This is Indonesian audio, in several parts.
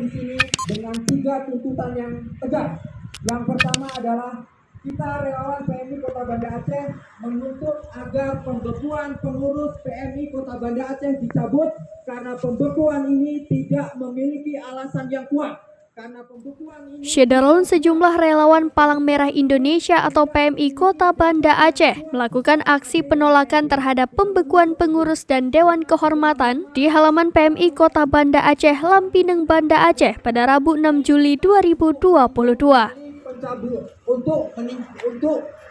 di sini dengan 3 tuntutan yang tegas. Yang pertama adalah kita relawan PMI Kota Banda Aceh menuntut agar pembekuan pengurus PMI Kota Banda Aceh dicabut karena pembekuan ini tidak memiliki alasan yang kuat. Syederun sejumlah relawan Palang Merah Indonesia atau PMI Kota Banda Aceh melakukan aksi penolakan terhadap pembekuan pengurus dan Dewan Kehormatan di halaman PMI Kota Banda Aceh, Lampineng, Banda Aceh pada Rabu 6 Juli 2022. Untuk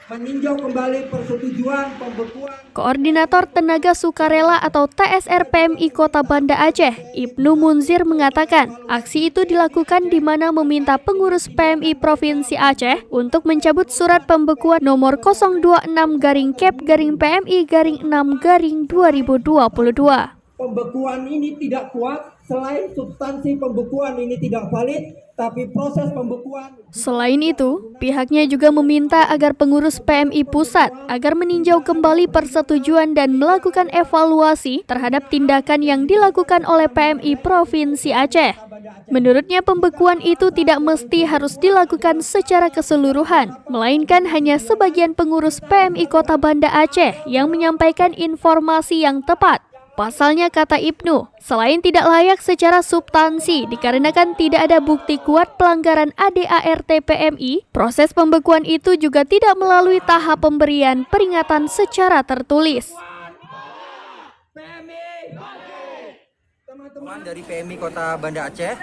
meninjau kembali persetujuan pembekuan. Koordinator Tenaga Sukarela atau TSR PMI Kota Banda Aceh, Ibnu Munzir mengatakan, aksi itu dilakukan di mana meminta pengurus PMI Provinsi Aceh untuk mencabut surat pembekuan nomor 026-Kep-PMI-6-2022. Pembekuan ini tidak kuat, selain substansi pembekuan ini tidak valid, tapi proses pembekuan. Selain itu, pihaknya juga meminta agar pengurus PMI Pusat agar meninjau kembali persetujuan dan melakukan evaluasi terhadap tindakan yang dilakukan oleh PMI Provinsi Aceh. Menurutnya, pembekuan itu tidak mesti harus dilakukan secara keseluruhan, melainkan hanya sebagian pengurus PMI Kota Banda Aceh yang menyampaikan informasi yang tepat. Pasalnya, kata Ibnu, selain tidak layak secara substansi dikarenakan tidak ada bukti kuat pelanggaran ADART PMI, proses pembekuan itu juga tidak melalui tahap pemberian peringatan secara tertulis. Teman-teman dari PMI Kota Banda Aceh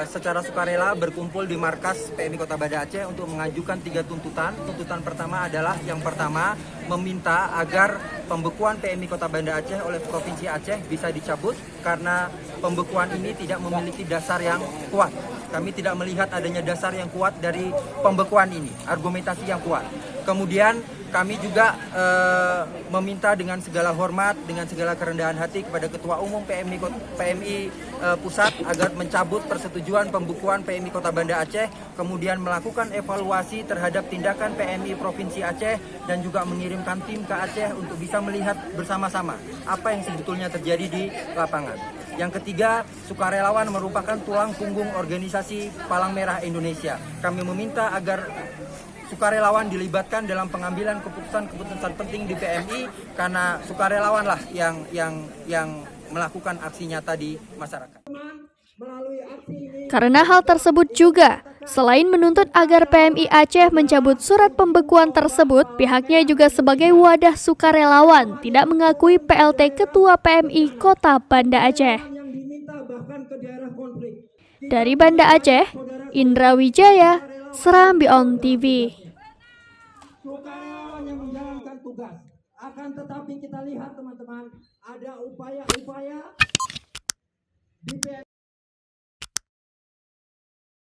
secara sukarela berkumpul di markas PMI Kota Banda Aceh untuk mengajukan 3 tuntutan. Tuntutan pertama adalah yang pertama meminta agar pembekuan PMI Kota Banda Aceh oleh Provinsi Aceh bisa dicabut karena pembekuan ini tidak memiliki dasar yang kuat. Kami tidak melihat adanya dasar yang kuat dari pembekuan ini, argumentasi yang kuat. Kemudian kami juga meminta dengan segala hormat, dengan segala kerendahan hati kepada Ketua Umum PMI Pusat agar mencabut persetujuan pembekuan PMI Kota Banda Aceh, kemudian melakukan evaluasi terhadap tindakan PMI Provinsi Aceh dan juga mengirimkan tim ke Aceh untuk bisa melihat bersama-sama apa yang sebetulnya terjadi di lapangan. Yang ketiga, sukarelawan merupakan tulang punggung organisasi Palang Merah Indonesia. Kami meminta agar sukarelawan dilibatkan dalam pengambilan keputusan-keputusan penting di PMI karena sukarelawanlah yang melakukan aksi nyata di masyarakat. Karena hal tersebut juga, selain menuntut agar PMI Aceh mencabut surat pembekuan tersebut, pihaknya juga sebagai wadah sukarelawan tidak mengakui PLT Ketua PMI Kota Banda Aceh. Dari Banda Aceh, Indra Wijaya, Serambi On TV. Sukarelawan yang menjalankan tugas. Akan tetapi kita lihat teman-teman, ada upaya-upaya di